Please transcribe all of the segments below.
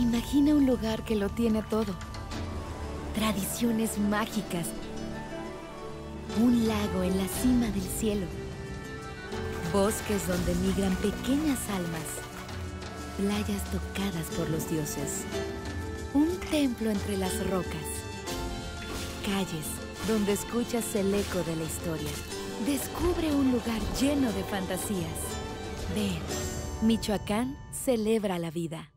Imagina un lugar que lo tiene todo. Tradiciones mágicas. Un lago en la cima del cielo. Bosques donde migran pequeñas almas. Playas tocadas por los dioses. Un templo entre las rocas. Calles donde escuchas el eco de la historia. Descubre un lugar lleno de fantasías. Ven, Michoacán celebra la vida.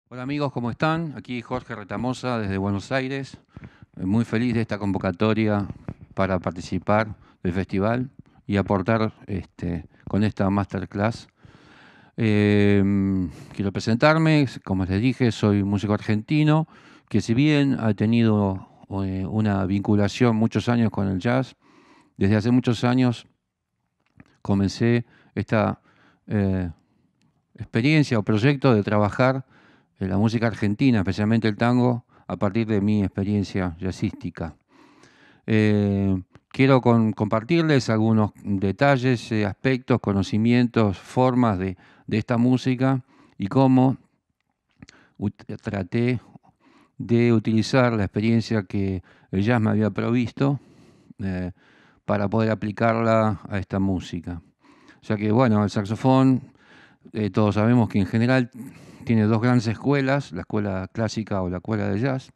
Hola amigos, ¿cómo están? Aquí Jorge Retamosa desde Buenos Aires. Muy feliz de esta convocatoria para participar del festival y aportar con esta masterclass. Quiero presentarme, como les dije, soy músico argentino que si bien ha tenido una vinculación muchos años con el jazz, desde hace muchos años comencé esta experiencia o proyecto de trabajar la música argentina, especialmente el tango, a partir de mi experiencia jazzística. Quiero compartirles algunos detalles, aspectos, conocimientos, formas de esta música y cómo traté de utilizar la experiencia que el jazz me había provisto para poder aplicarla a esta música. O sea que, bueno, el saxofón, todos sabemos que en general tiene dos grandes escuelas, la escuela clásica o la escuela de jazz,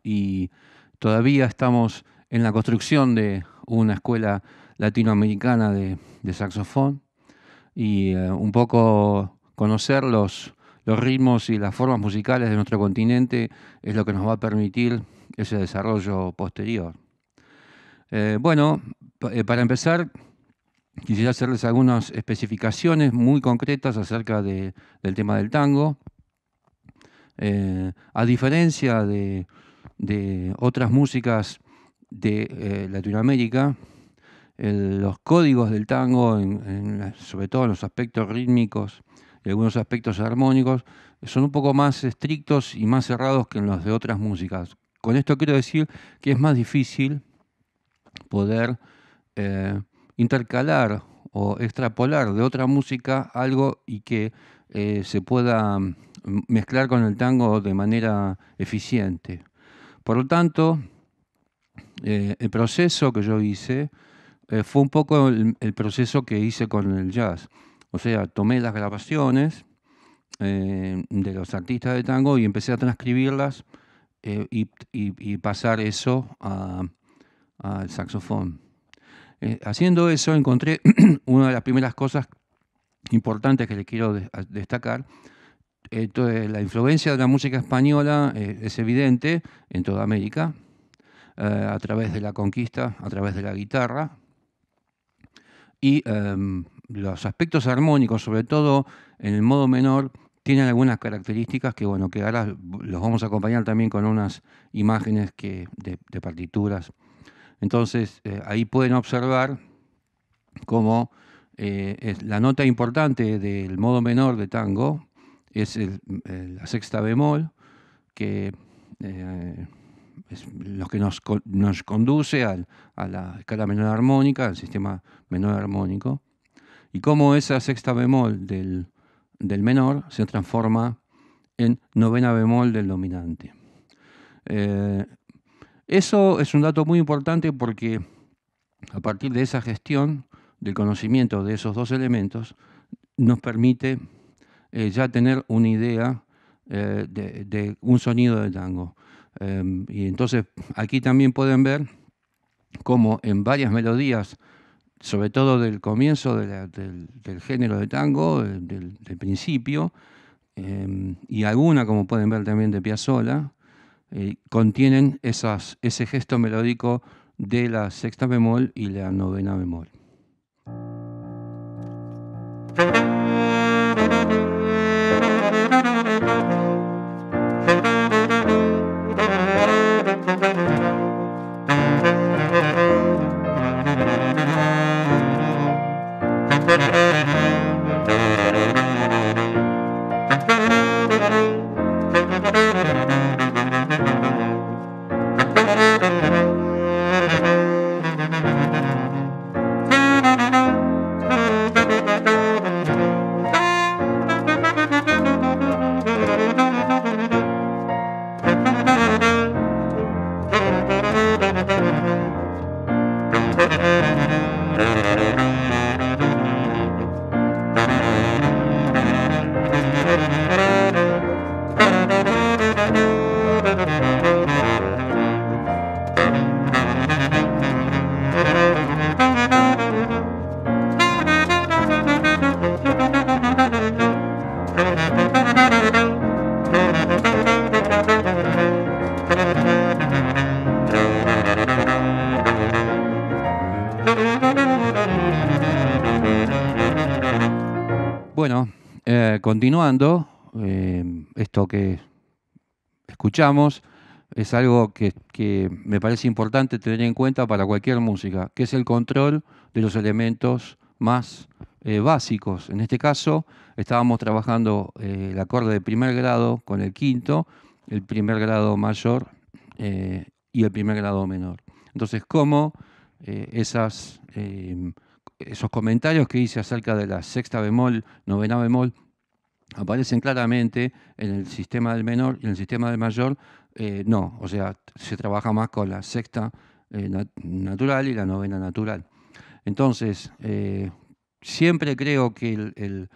y todavía estamos en la construcción de una escuela latinoamericana de saxofón y un poco conocer los ritmos y las formas musicales de nuestro continente es lo que nos va a permitir ese desarrollo posterior. Para empezar, quisiera hacerles algunas especificaciones muy concretas acerca del tema del tango. A diferencia de otras músicas de Latinoamérica, los códigos del tango, sobre todo en los aspectos rítmicos y algunos aspectos armónicos, son un poco más estrictos y más cerrados que en los de otras músicas. Con esto quiero decir que es más difícil poder intercalar o extrapolar de otra música algo y que se pueda mezclar con el tango de manera eficiente. Por lo tanto, el proceso que yo hice fue un poco el proceso que hice con el jazz. O sea, tomé las grabaciones de los artistas de tango y empecé a transcribirlas y pasar eso al saxofón. Haciendo eso encontré una de las primeras cosas importantes que le quiero destacar. La influencia de la música española es evidente en toda América, a través de la conquista, a través de la guitarra, y los aspectos armónicos, sobre todo en el modo menor, tienen algunas características que, bueno, que ahora los vamos a acompañar también con unas imágenes de partituras. Entonces, ahí pueden observar cómo la nota importante del modo menor de tango es la sexta bemol, que es lo que nos conduce a la escala menor armónica, al sistema menor armónico, y cómo esa sexta bemol del menor se transforma en novena bemol del dominante. Eso es un dato muy importante porque a partir de esa gestión del conocimiento de esos dos elementos nos permite ya tener una idea de un sonido de tango. Y entonces aquí también pueden ver cómo en varias melodías, sobre todo del comienzo del género de tango, del principio, y alguna, como pueden ver también de Piazzolla, contienen ese gesto melódico de la sexta bemol y la novena bemol. Bueno, continuando, esto que escuchamos es algo que me parece importante tener en cuenta para cualquier música, que es el control de los elementos más básicos. En este caso, estábamos trabajando el acorde de primer grado con el quinto, el primer grado mayor y el primer grado menor. Entonces, cómo esos comentarios que hice acerca de la sexta bemol, novena bemol, aparecen claramente en el sistema del menor y en el sistema del mayor, no. O sea, se trabaja más con la sexta natural y la novena natural. Entonces, siempre creo que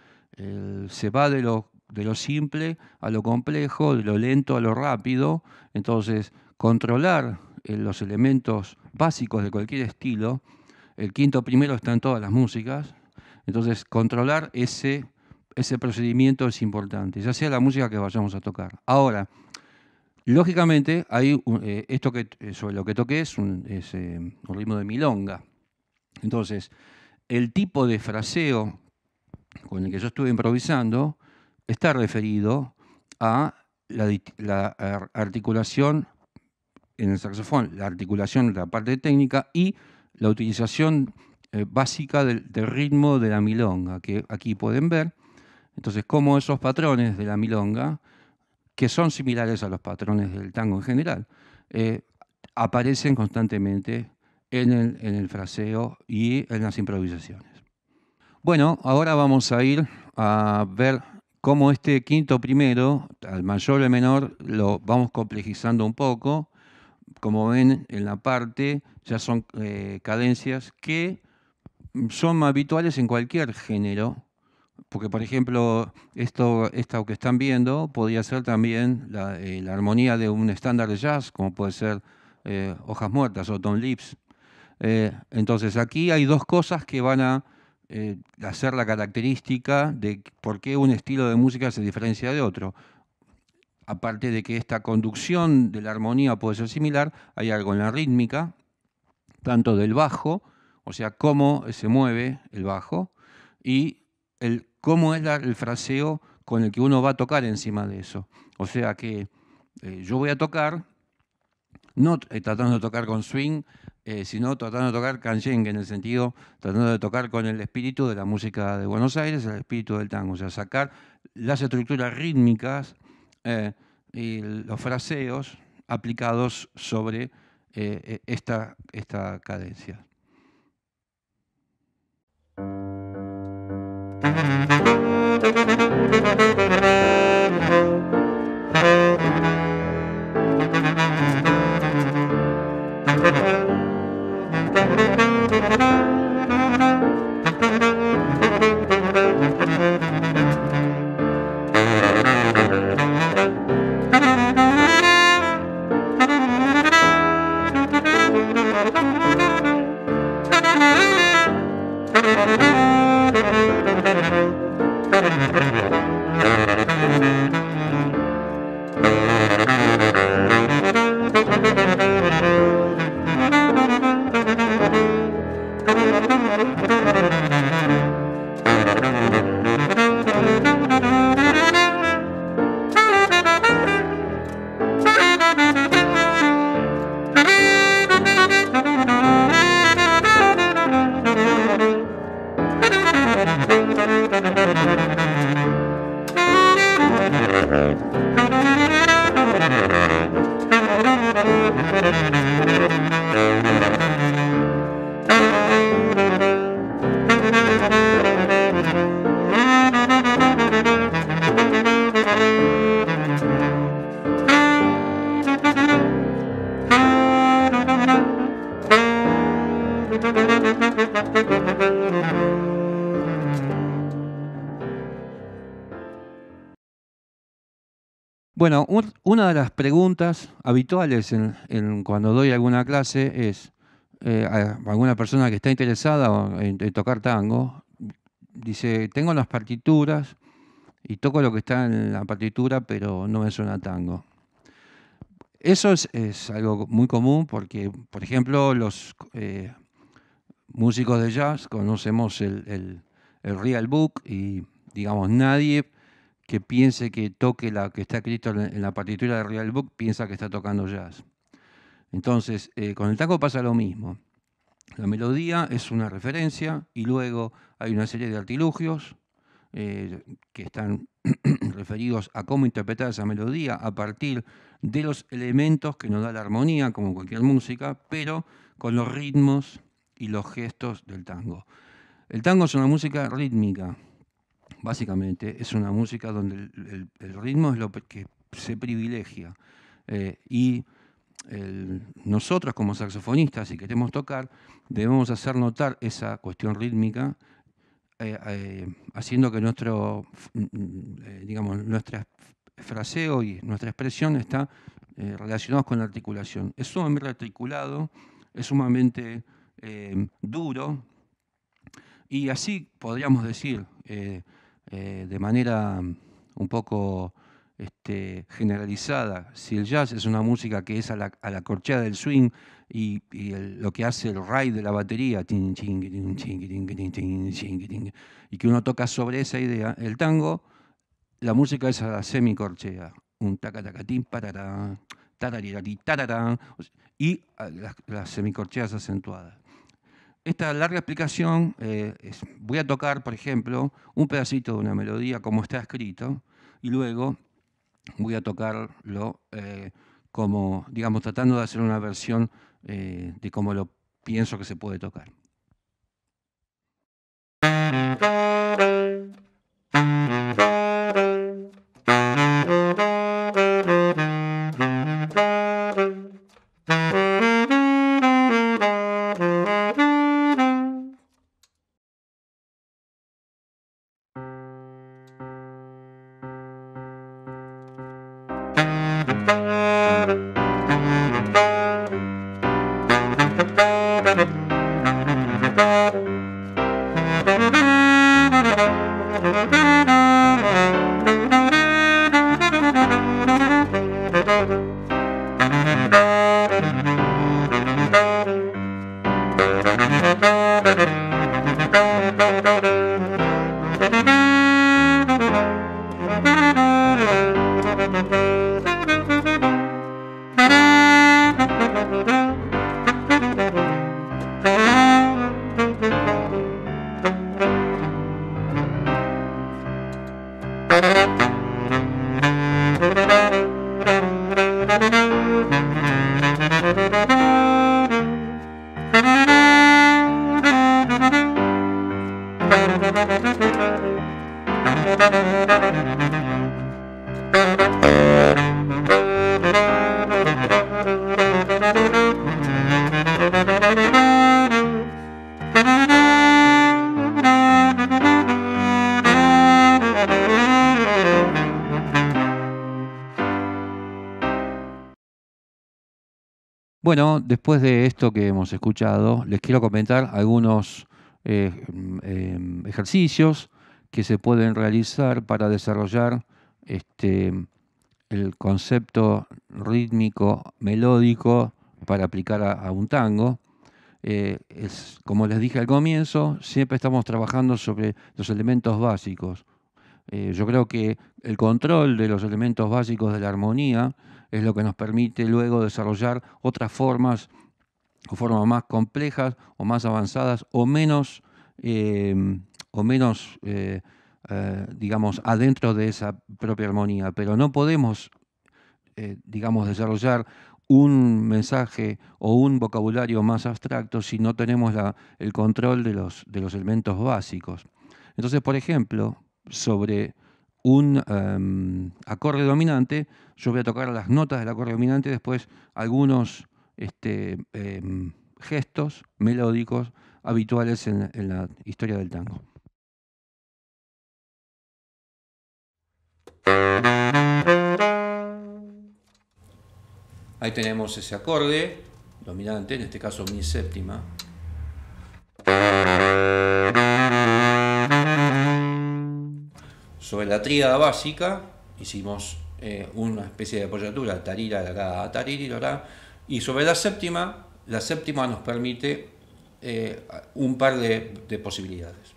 se va de lo simple a lo complejo, de lo lento a lo rápido. Entonces, controlar los elementos básicos de cualquier estilo. El quinto primero está en todas las músicas. Entonces, controlar ese procedimiento es importante, ya sea la música que vayamos a tocar. Ahora, lógicamente, hay esto sobre lo que toqué es un ritmo de milonga. Entonces, el tipo de fraseo con el que yo estuve improvisando está referido a la articulación en el saxofón, la articulación de la parte técnica y la utilización básica del ritmo de la milonga, que aquí pueden ver. Entonces, cómo esos patrones de la milonga, que son similares a los patrones del tango en general, aparecen constantemente en el fraseo y en las improvisaciones. Bueno, ahora vamos a ir a ver cómo este quinto primero, al mayor y al menor, lo vamos complejizando un poco. Como ven en la parte, ya son cadencias que son habituales en cualquier género, porque por ejemplo, esto que están viendo podría ser también la armonía de un estándar de jazz, como puede ser Hojas Muertas o Tom Lips. Entonces aquí hay dos cosas que van a hacer la característica de por qué un estilo de música se diferencia de otro. Aparte de que esta conducción de la armonía puede ser similar, hay algo en la rítmica, tanto del bajo, o sea, cómo se mueve el bajo, y cómo es el fraseo con el que uno va a tocar encima de eso. O sea que yo voy a tocar, no tratando de tocar con swing, sino tratando de tocar canyengue, en el sentido, tratando de tocar con el espíritu de la música de Buenos Aires, el espíritu del tango, o sea, sacar las estructuras rítmicas y los fraseos aplicados sobre esta cadencia. Bueno, una de las preguntas habituales cuando doy alguna clase es a alguna persona que está interesada en tocar tango, dice, tengo las partituras y toco lo que está en la partitura, pero no me suena tango. Eso es algo muy común porque, por ejemplo, los músicos de jazz conocemos el real book y, digamos, nadie que piense que toque la que está escrito en la partitura del real book piensa que está tocando jazz. Entonces, con el tango pasa lo mismo. La melodía es una referencia y luego hay una serie de artilugios que están referidos a cómo interpretar esa melodía a partir de los elementos que nos da la armonía, como cualquier música, pero con los ritmos y los gestos del tango. El tango es una música rítmica, básicamente. Es una música donde el ritmo es lo que se privilegia. Y nosotros como saxofonistas, si queremos tocar, debemos hacer notar esa cuestión rítmica, haciendo que nuestro fraseo y nuestra expresión está relacionados con la articulación. Es sumamente articulado, es sumamente duro, y así podríamos decir, de manera un poco generalizada, si el jazz es una música que es a la corchea del swing y lo que hace el ride de la batería, y que uno toca sobre esa idea, el tango, la música es a la semicorchea, un tacatacatín, parará, tararirarí, tarará, y las semicorcheas acentuadas. Esta larga explicación, voy a tocar, por ejemplo, un pedacito de una melodía como está escrito, y luego voy a tocarlo como, digamos, tratando de hacer una versión de cómo lo pienso que se puede tocar. Bueno, después de esto que hemos escuchado, les quiero comentar algunos ejercicios que se pueden realizar para desarrollar el concepto rítmico melódico para aplicar a un tango. Como les dije al comienzo, siempre estamos trabajando sobre los elementos básicos. Yo creo que el control de los elementos básicos de la armonía es lo que nos permite luego desarrollar otras formas o formas más complejas o más avanzadas o menos digamos, adentro de esa propia armonía. Pero no podemos, digamos, desarrollar un mensaje o un vocabulario más abstracto si no tenemos el control de los elementos básicos. Entonces, por ejemplo, sobre un acorde dominante, yo voy a tocar las notas del acorde dominante, después algunos gestos melódicos habituales en la historia del tango. Ahí tenemos ese acorde dominante, en este caso mi séptima. Sobre la tríada básica hicimos una especie de apoyatura, tarirarará, taririrará, y sobre la séptima nos permite un par de posibilidades.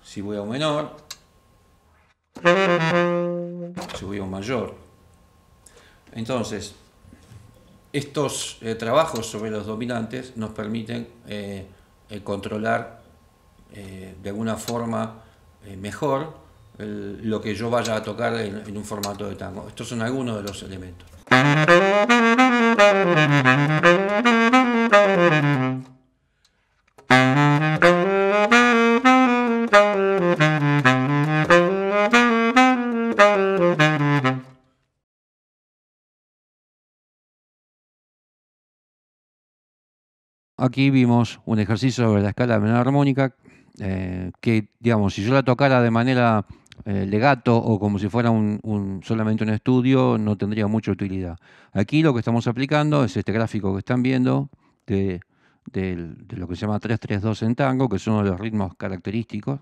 Si voy a un menor, si voy a un mayor. Entonces, estos trabajos sobre los dominantes nos permiten controlar de alguna forma mejor lo que yo vaya a tocar en un formato de tango. Estos son algunos de los elementos. Aquí vimos un ejercicio sobre la escala menor armónica que, digamos, si yo la tocara de manera legato o como si fuera solamente un estudio, no tendría mucha utilidad. Aquí lo que estamos aplicando es este gráfico que están viendo de lo que se llama 3-3-2 en tango, que son los ritmos característicos,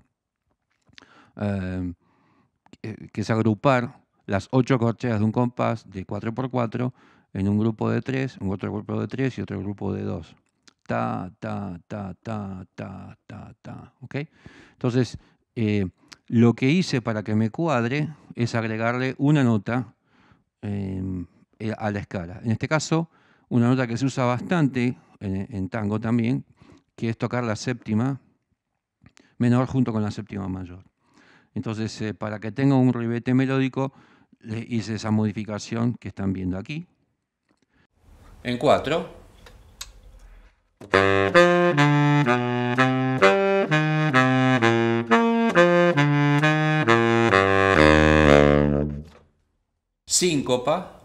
que es agrupar las 8 corcheas de un compás de 4x4 en un grupo de 3, un otro grupo de 3 y otro grupo de 2. Ta, ta, ta, ta, ta, ta, ta. ¿Ok? Entonces, lo que hice para que me cuadre es agregarle una nota a la escala. En este caso, una nota que se usa bastante en tango también, que es tocar la séptima menor junto con la séptima mayor. Entonces, para que tenga un ribete melódico, le hice esa modificación que están viendo aquí. En 4. Síncopa.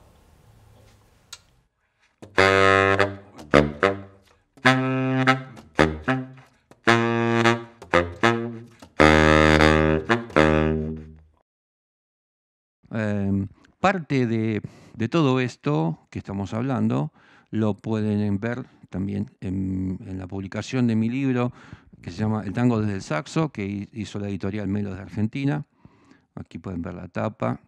Parte de todo esto que estamos hablando lo pueden ver también en la publicación de mi libro que se llama El tango desde el saxo, que hizo la editorial Melos de Argentina. Aquí pueden ver la tapa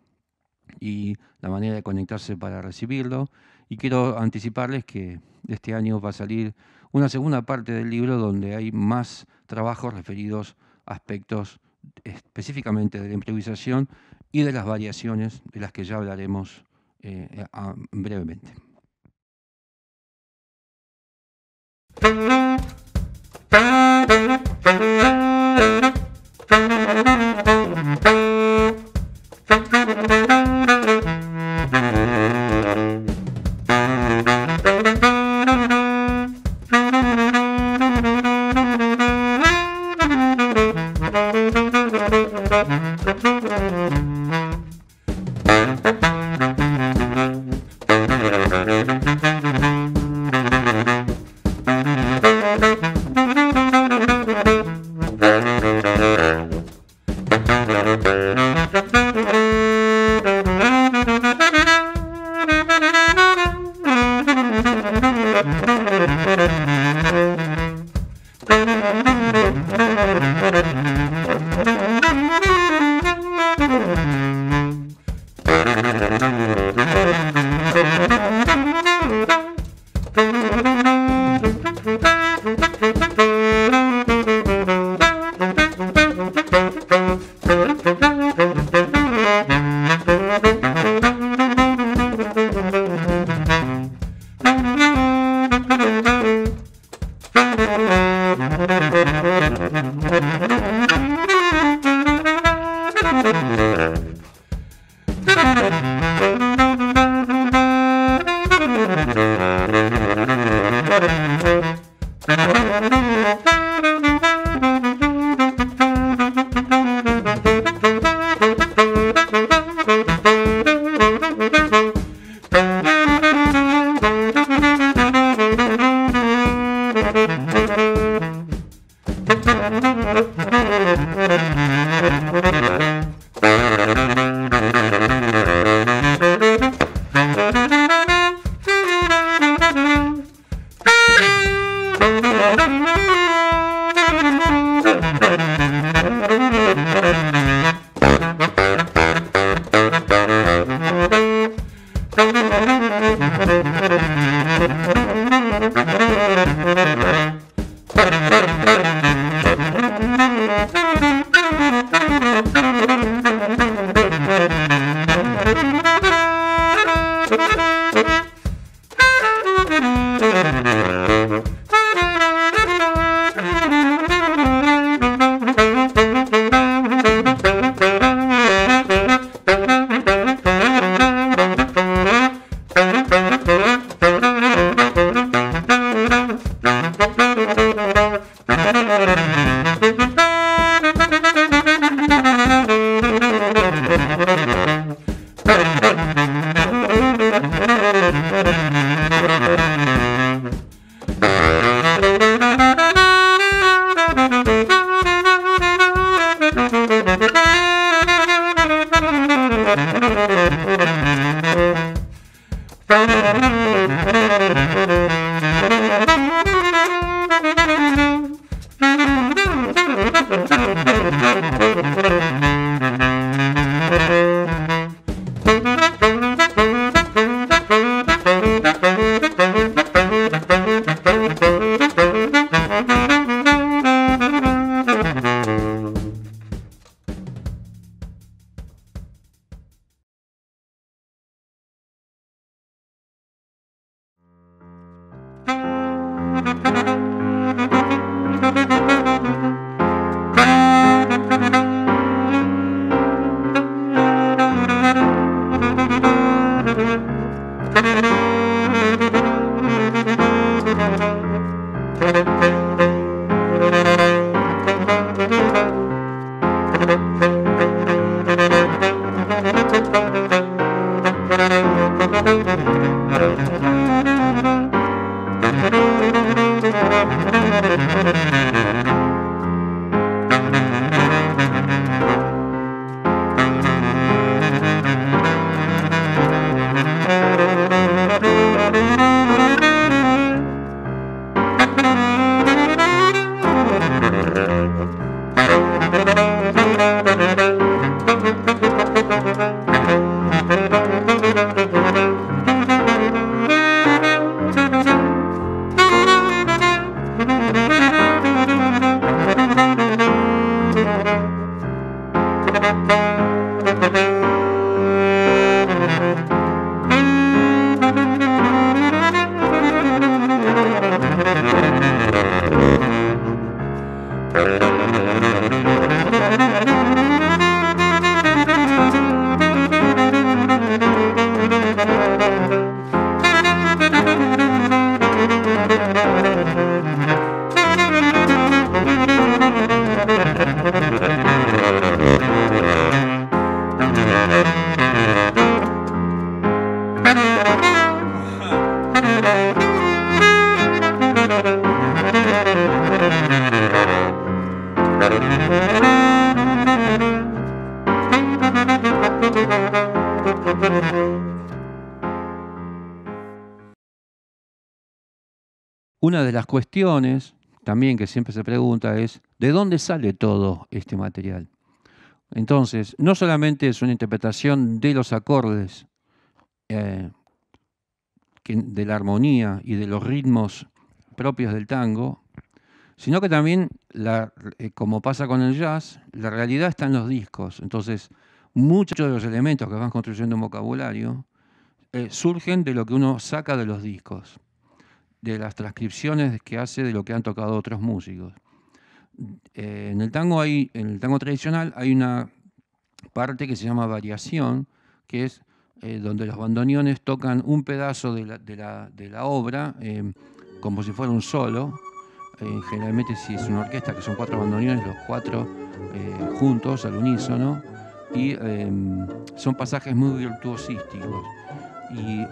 y la manera de conectarse para recibirlo. Y quiero anticiparles que este año va a salir una segunda parte del libro donde hay más trabajos referidos a aspectos específicamente de la improvisación y de las variaciones de las que ya hablaremos brevemente. Una de las cuestiones también que siempre se pregunta es, ¿de dónde sale todo este material? Entonces, no solamente es una interpretación de los acordes, de la armonía y de los ritmos propios del tango, sino que también, como pasa con el jazz, la realidad está en los discos. Entonces, muchos de los elementos que van construyendo un vocabulario surgen de lo que uno saca de los discos, de las transcripciones que hace de lo que han tocado otros músicos. En el tango tradicional hay una parte que se llama variación, que es donde los bandoneones tocan un pedazo de la obra como si fuera un solo. Generalmente si es una orquesta que son 4 bandoneones, los 4 juntos al unísono, y son pasajes muy virtuosísticos. Y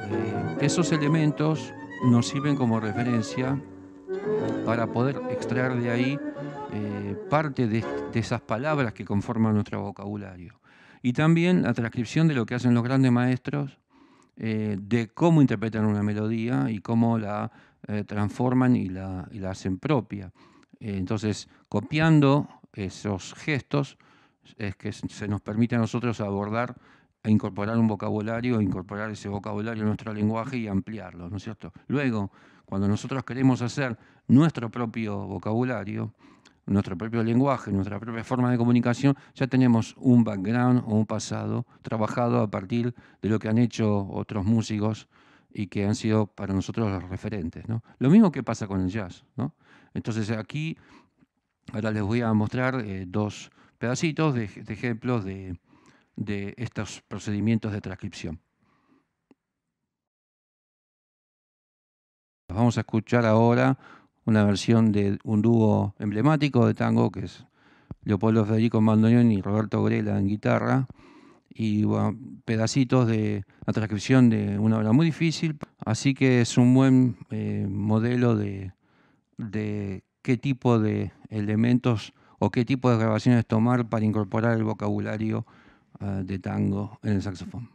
esos elementos nos sirven como referencia para poder extraer de ahí parte de esas palabras que conforman nuestro vocabulario. Y también la transcripción de lo que hacen los grandes maestros, de cómo interpretan una melodía y cómo la transforman y la hacen propia. Entonces, copiando esos gestos, es que se nos permite a nosotros abordar incorporar un vocabulario, incorporar ese vocabulario en nuestro lenguaje y ampliarlo, ¿no es cierto? Luego, cuando nosotros queremos hacer nuestro propio vocabulario, nuestro propio lenguaje, nuestra propia forma de comunicación, ya tenemos un background o un pasado trabajado a partir de lo que han hecho otros músicos y que han sido para nosotros los referentes, ¿no? Lo mismo que pasa con el jazz, ¿no? Entonces aquí, ahora les voy a mostrar dos pedacitos de ejemplos de estos procedimientos de transcripción. Vamos a escuchar ahora una versión de un dúo emblemático de tango que es Leopoldo Federico en bandoneón y Roberto Grela en guitarra, y bueno, pedacitos de la transcripción de una obra muy difícil, así que es un buen modelo de qué tipo de elementos o qué tipo de grabaciones tomar para incorporar el vocabulario de tango en el saxofón.